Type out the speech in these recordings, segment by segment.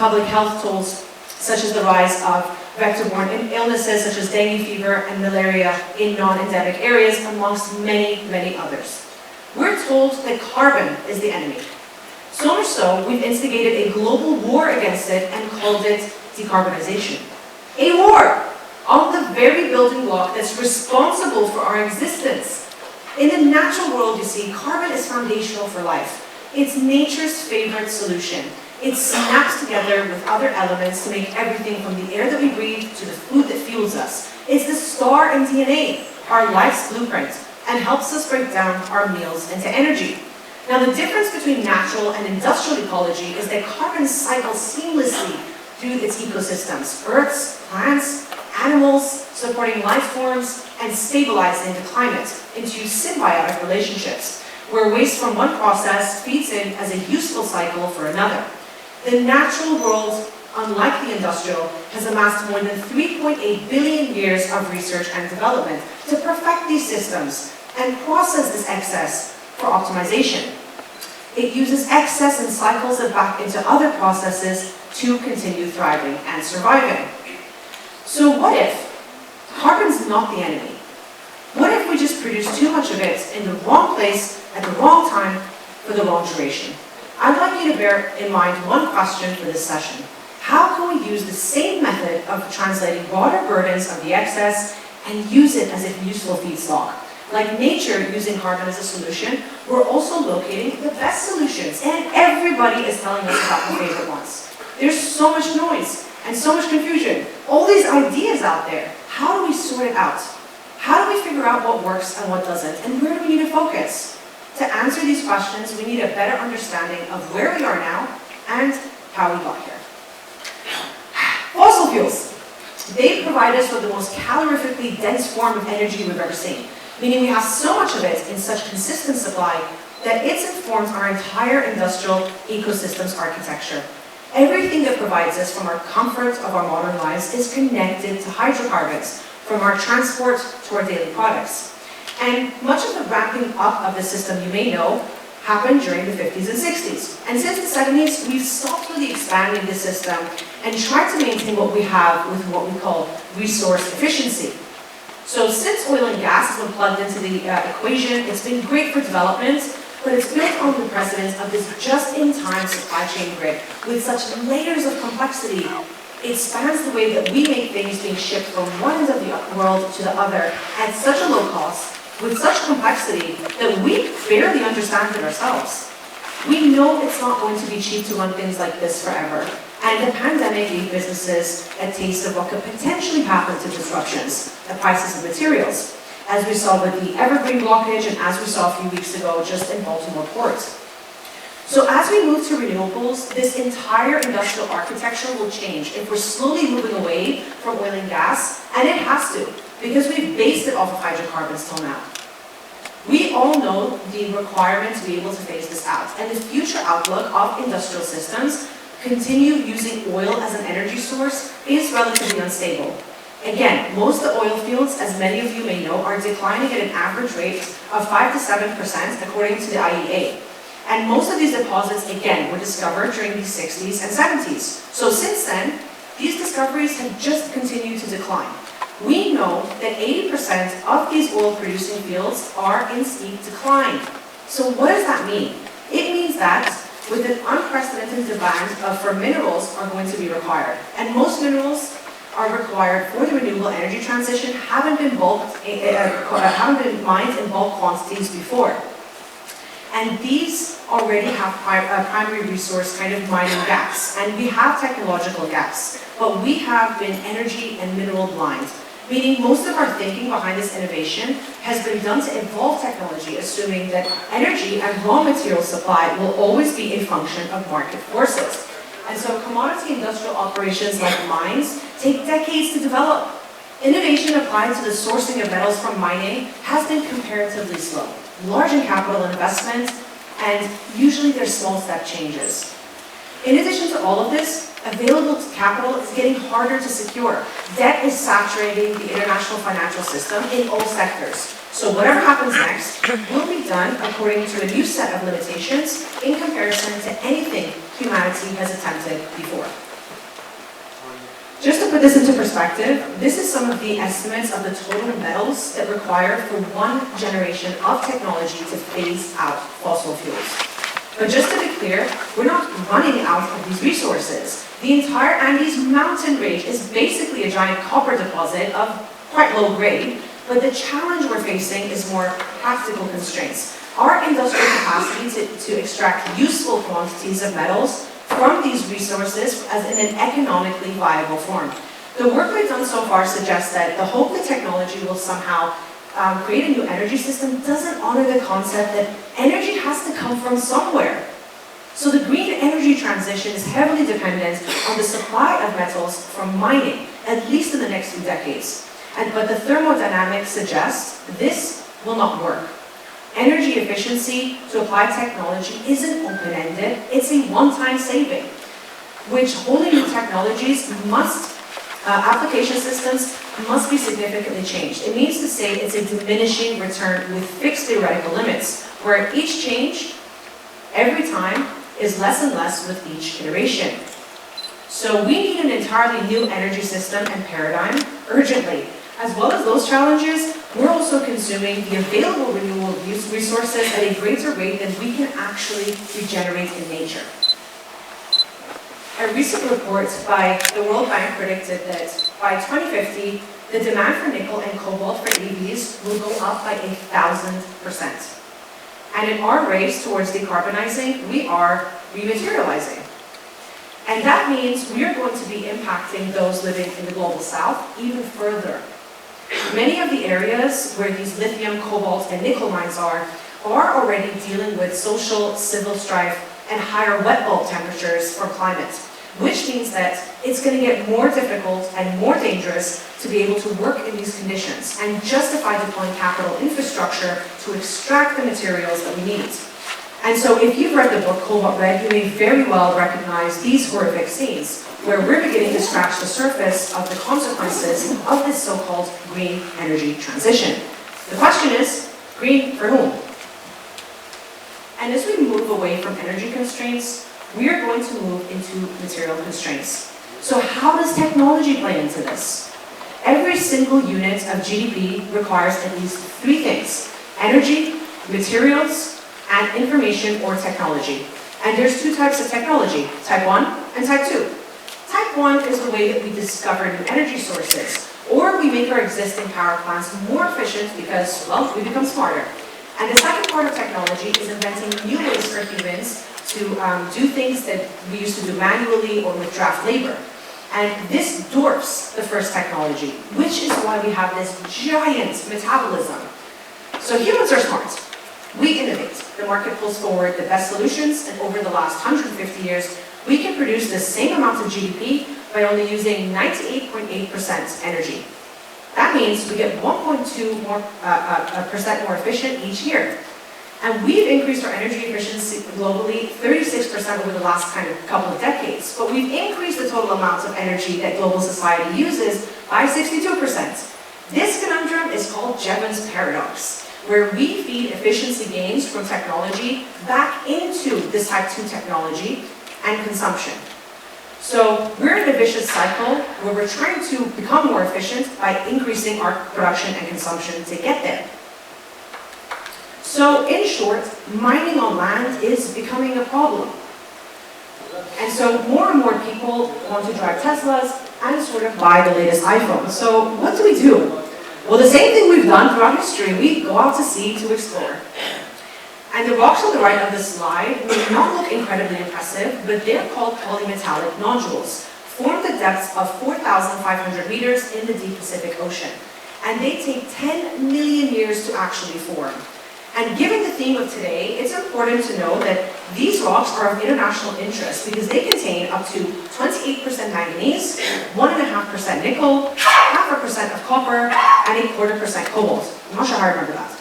public health tools, such as the rise of vector-borne illnesses such as dengue fever and malaria in non-endemic areas, amongst many, many others. We're told that carbon is the enemy. So much so, we've instigated a global war against it and called it decarbonization. A war on the very building block that's responsible for our existence. In the natural world, you see, carbon is foundational for life. It's nature's favorite solution. It snaps together with other elements to make everything from the air that we breathe to the food that fuels us. It's the star in DNA, our life's blueprint, and helps us break down our meals into energy. Now, the difference between natural and industrial ecology is that carbon cycles seamlessly through its ecosystems, earths, plants, animals, supporting life forms, and stabilizing the climate into symbiotic relationships, where waste from one process feeds in as a useful cycle for another. The natural world, unlike the industrial, has amassed more than 3.8 billion years of research and development to perfect these systems and process this excess for optimization. It uses excess and cycles it back into other processes to continue thriving and surviving. So what if carbon's not the enemy? What if we just produce too much of it in the wrong place at the wrong time for the wrong duration? I'd like you to bear in mind one question for this session. How can we use the same method of translating broader burdens of the excess and use it as a useful feedstock? Like nature using carbon as a solution, we're also locating the best solutions, and everybody is telling us about the favorite ones. There's so much noise and so much confusion. All these ideas out there. How do we sort it out? How do we figure out what works and what doesn't? And where do we need to focus? To answer these questions, we need a better understanding of where we are now and how we got here. Fossil fuels. They provide us with the most calorifically dense form of energy we've ever seen, meaning we have so much of it in such consistent supply that it's informed our entire industrial ecosystems architecture. Everything that provides us from our comfort of our modern lives is connected to hydrocarbons, from our transport to our daily products. And much of the ramping up of the system, you may know, happened during the 50s and 60s. And since the 70s, we've stopped really expanding the system and tried to maintain what we have with what we call resource efficiency. So since oil and gas has been plugged into the equation, it's been great for development, but it's built on the precedent of this just-in-time supply chain grid with such layers of complexity. It spans the way that we make things being shipped from one end of the world to the other at such a low cost, with such complexity that we barely understand it ourselves. We know it's not going to be cheap to run things like this forever, and the pandemic gave businesses a taste of what could potentially happen to disruptions, the prices of materials, as we saw with the Evergreen blockage and as we saw a few weeks ago just in Baltimore Port. So as we move to renewables, this entire industrial architecture will change if we're slowly moving away from oil and gas, and it has to, because we've based it off of hydrocarbons till now. We all know the requirement to be able to phase this out, and the future outlook of industrial systems continue using oil as an energy source is relatively unstable. Again, most of the oil fields, as many of you may know, are declining at an average rate of 5 to 7% according to the IEA. And most of these deposits, again, were discovered during the 60s and 70s. So since then, these discoveries have just continued to decline. We know that 80% of these oil-producing fields are in steep decline. So what does that mean? It means that with an unprecedented demand for minerals are going to be required. And most minerals are required for the renewable energy transition haven't been mined in bulk quantities before. And these already have primary resource kind of mining gaps, and we have technological gaps, but we have been energy and mineral blind, meaning most of our thinking behind this innovation has been done to evolve technology, assuming that energy and raw material supply will always be a function of market forces. And so commodity industrial operations like mines take decades to develop. Innovation applied to the sourcing of metals from mining has been comparatively slow, large in capital investment, and usually there's small step changes. In addition to all of this, available capital is getting harder to secure. Debt is saturating the international financial system in all sectors. So whatever happens next will be done according to a new set of limitations in comparison to anything humanity has attempted before. Just to put this into perspective, this is some of the estimates of the total metals that require for one generation of technology to phase out fossil fuels. But just to be clear, we're not running out of these resources. The entire Andes mountain range is basically a giant copper deposit of quite low grade, but the challenge we're facing is more practical constraints. Our industrial capacity to extract useful quantities of metals from these resources as in an economically viable form. The work we've done so far suggests that the hope that technology will somehow create a new energy system doesn't honor the concept that energy has to come from somewhere. So the green energy transition is heavily dependent on the supply of metals from mining, at least in the next few decades. But the thermodynamics suggests this will not work. Energy efficiency to apply technology isn't open-ended, it's a one-time saving, which wholly new technologies application systems must be significantly changed. It means to say it's a diminishing return with fixed theoretical limits, where each change, every time, is less and less with each iteration. So we need an entirely new energy system and paradigm urgently. As well as those challenges, we're also consuming the available renewable resources at a greater rate than we can actually regenerate in nature. A recent report by the World Bank predicted that by 2050, the demand for nickel and cobalt for EVs will go up by 1,000%. And in our race towards decarbonizing, we are rematerializing. And that means we are going to be impacting those living in the global south even further. Many of the areas where these lithium, cobalt, and nickel mines are already dealing with social, civil strife and higher wet bulb temperatures for climate, which means that it's going to get more difficult and more dangerous to be able to work in these conditions and justify deploying capital infrastructure to extract the materials that we need. And so if you've read the book Cobalt Red, you may very well recognize these horrific scenes where we're beginning to scratch the surface of the consequences of this so-called green energy transition. The question is, green for whom? And as we move away from energy constraints, we are going to move into material constraints. So how does technology play into this? Every single unit of GDP requires at least three things: energy, materials, and information or technology. And there's two types of technology, type 1 and type 2. Type 1 is the way that we discover new energy sources, or we make our existing power plants more efficient because, well, we become smarter. And the second part of technology is inventing new ways for humans to do things that we used to do manually or with draft labor. And this dwarfs the first technology, which is why we have this giant metabolism. So humans are smart. We innovate. The market pulls forward the best solutions, and over the last 150 years, we can produce the same amount of GDP by only using 98.8% energy. That means we get 1.2% more efficient each year. And we've increased our energy efficiency globally 36% over the last couple of decades. But we've increased the total amount of energy that global society uses by 62%. This conundrum is called Jevons paradox, where we feed efficiency gains from technology back into this type 2 technology and consumption. So we're in a vicious cycle where we're trying to become more efficient by increasing our production and consumption to get there. So in short, mining on land is becoming a problem. And so more and more people want to drive Teslas and sort of buy the latest iPhone. So what do? Well, the same thing we've done throughout history. We go out to sea to explore. And the rocks on the right of the slide may not look incredibly impressive, but they're called polymetallic nodules, formed at depths of 4,500 meters in the deep Pacific Ocean. And they take 10 million years to actually form. And given the theme of today, it's important to know that these rocks are of international interest because they contain up to 28% manganese, 1.5% nickel, 0.5% of copper, and 0.25% cobalt. I'm not sure how I remember that.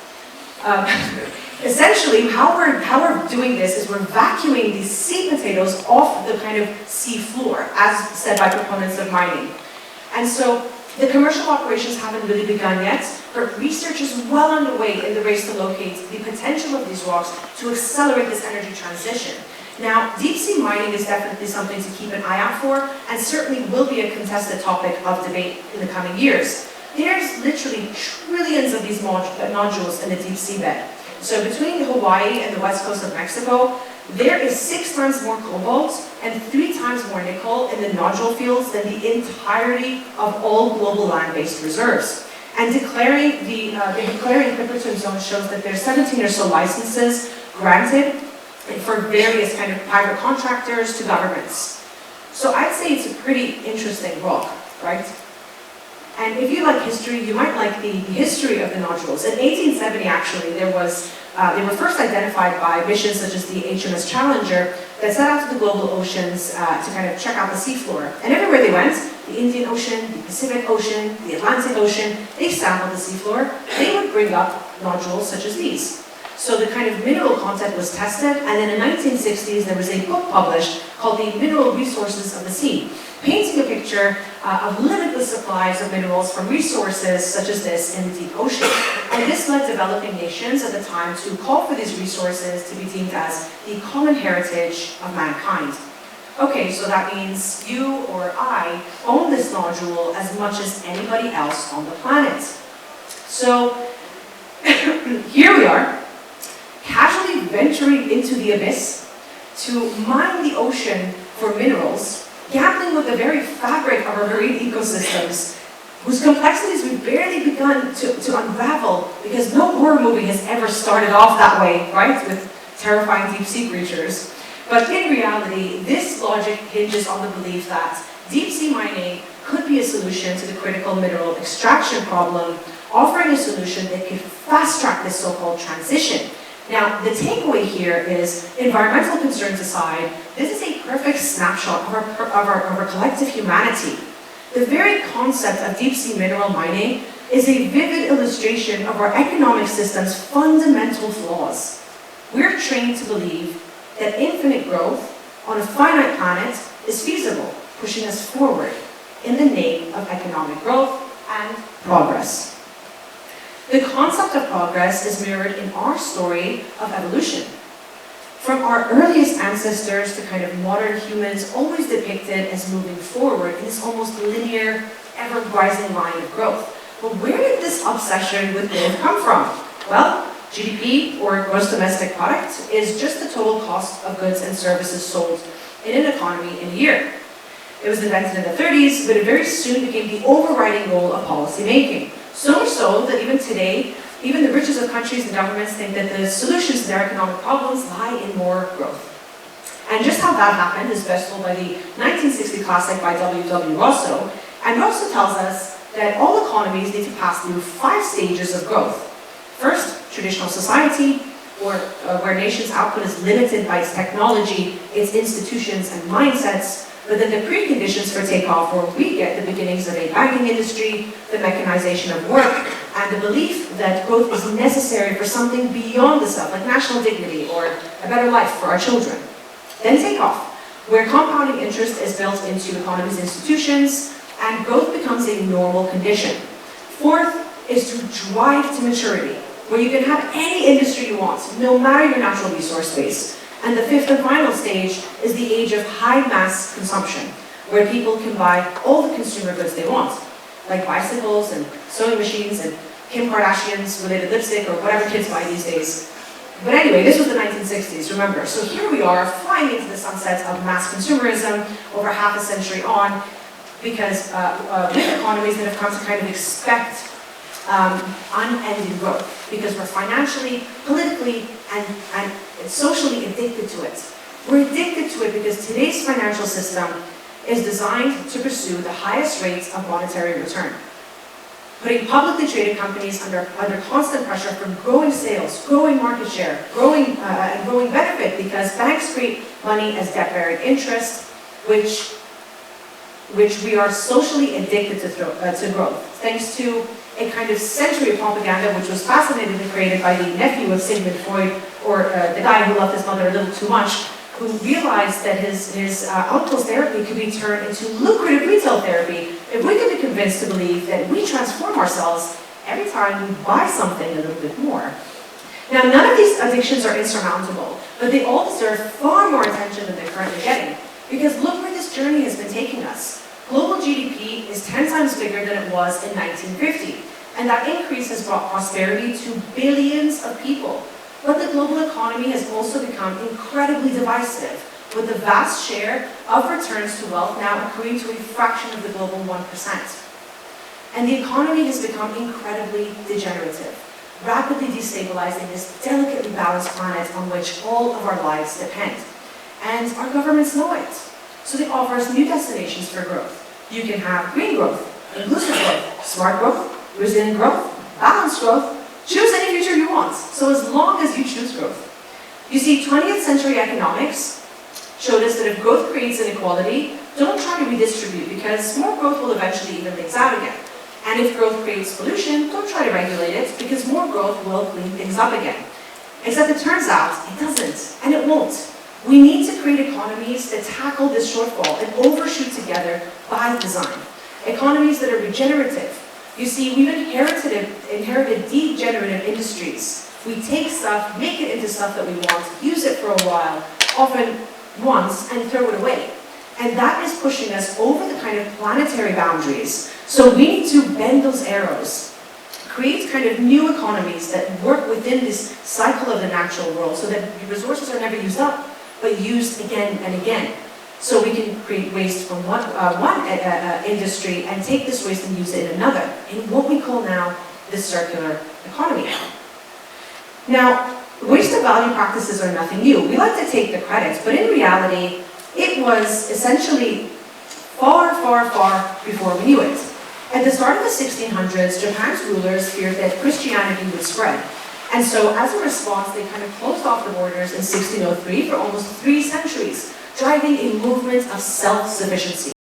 Essentially, how we're doing this is we're vacuuming these sea potatoes off the kind of sea floor, as said by proponents of mining. And so the commercial operations haven't really begun yet, but research is well underway in the race to locate the potential of these rocks to accelerate this energy transition. Now, deep sea mining is definitely something to keep an eye out for, and certainly will be a contested topic of debate in the coming years. There's literally trillions of these nodules in the deep seabed. So between Hawaii and the west coast of Mexico, there is 6 times more cobalt and 3 times more nickel in the nodule fields than the entirety of all global land-based reserves. And declaring Clipperton Zone shows that there's 17 or so licenses granted for various kind of private contractors to governments. So I'd say it's a pretty interesting rock, right? And if you like history, you might like the history of the nodules. In 1870, actually, they were first identified by missions such as the HMS Challenger that set out to the global oceans to kind of check out the seafloor. And everywhere they went, the Indian Ocean, the Pacific Ocean, the Atlantic Ocean, they sampled the seafloor. They would bring up nodules such as these. So the kind of mineral content was tested, and then in the 1960s there was a book published called The Mineral Resources of the Sea, painting a picture of limitless supplies of minerals from resources such as this in the deep ocean. And this led developing nations at the time to call for these resources to be deemed as the common heritage of mankind. Okay, so that means you or I own this nodule as much as anybody else on the planet. So here we are, casually venturing into the abyss to mine the ocean for minerals, gambling with the very fabric of our marine ecosystems, whose complexities we've barely begun to unravel, because no horror movie has ever started off that way, right, with terrifying deep sea creatures. But in reality, this logic hinges on the belief that deep sea mining could be a solution to the critical mineral extraction problem, offering a solution that could fast-track this so-called transition. Now, the takeaway here is, environmental concerns aside, this is a perfect snapshot of our collective humanity. The very concept of deep-sea mineral mining is a vivid illustration of our economic system's fundamental flaws. We're trained to believe that infinite growth on a finite planet is feasible, pushing us forward in the name of economic growth and progress. The concept of progress is mirrored in our story of evolution. From our earliest ancestors to kind of modern humans, always depicted as moving forward in this almost linear, ever-rising line of growth. But where did this obsession with growth come from? Well, GDP, or gross domestic product, is just the total cost of goods and services sold in an economy in a year. It was invented in the 30s, but it very soon became the overriding goal of policy making. So much so that even today, even the richest of countries and governments think that the solutions to their economic problems lie in more growth. And just how that happened is best told by the 1960 classic by W.W. Rosso, and Rosso tells us that all economies need to pass through 5 stages of growth. First, traditional society, where nations' output is limited by its technology, its institutions and mindsets, but then the preconditions for takeoff, where we get the beginnings of a banking industry, the mechanization of work, and the belief that growth is necessary for something beyond the self, like national dignity or a better life for our children. Then takeoff, where compounding interest is built into economies' institutions, and growth becomes a normal condition. Fourth is to drive to maturity, where you can have any industry you want, no matter your natural resource base. And the 5th and final stage is the age of high mass consumption, where people can buy all the consumer goods they want, like bicycles and sewing machines and Kim Kardashian's related lipstick or whatever kids buy these days. But anyway, this was the 1960s, remember. So here we are, flying into the sunset of mass consumerism over half a century on, because with economies that have come to kind of expect unending growth, because we're financially, politically, and socially addicted to it. We're addicted to it because today's financial system is designed to pursue the highest rates of monetary return, putting publicly traded companies under constant pressure from growing sales, growing market share, growing benefit, because banks create money as debt-bearing interest, which we are socially addicted to growth, thanks to a kind of century of propaganda which was fascinatingly created by the nephew of Sigmund Freud, or the guy who loved his mother a little too much, who realized that his uncle's therapy could be turned into lucrative retail therapy if we could be convinced to believe that we transform ourselves every time we buy something a little bit more. Now, none of these addictions are insurmountable, but they all deserve far more attention than they're currently getting. Because look where this journey has been taking us. Global GDP is 10 times bigger than it was in 1950, and that increase has brought prosperity to billions of people. But the global economy has also become incredibly divisive, with the vast share of returns to wealth now accruing to a fraction of the global 1%. And the economy has become incredibly degenerative, rapidly destabilizing this delicately balanced planet on which all of our lives depend. And our governments know it. So they offer us new destinations for growth. You can have green growth, inclusive growth, smart growth, resilient growth, balanced growth. Choose any future you want, so as long as you choose growth. You see, 20th century economics showed us that if growth creates inequality, don't try to redistribute, because more growth will eventually even things out again. And if growth creates pollution, don't try to regulate it, because more growth will clean things up again. Except it turns out it doesn't, and it won't. We need to create economies that tackle this shortfall and overshoot together by design. Economies that are regenerative. You see, we've inherited degenerative industries. We take stuff, make it into stuff that we want, use it for a while, often once, and throw it away. And that is pushing us over the kind of planetary boundaries. So we need to bend those arrows, create kind of new economies that work within this cycle of the natural world so that resources are never used up, but used again and again. So we can create waste from one industry and take this waste and use it in another, in what we call now the circular economy. Now, waste of value practices are nothing new. We like to take the credit, but in reality, it was essentially far, far, far before we knew it. At the start of the 1600s, Japan's rulers feared that Christianity would spread. And so as a response, they kind of closed off the borders in 1603 for almost 3 centuries, driving a movement of self-sufficiency.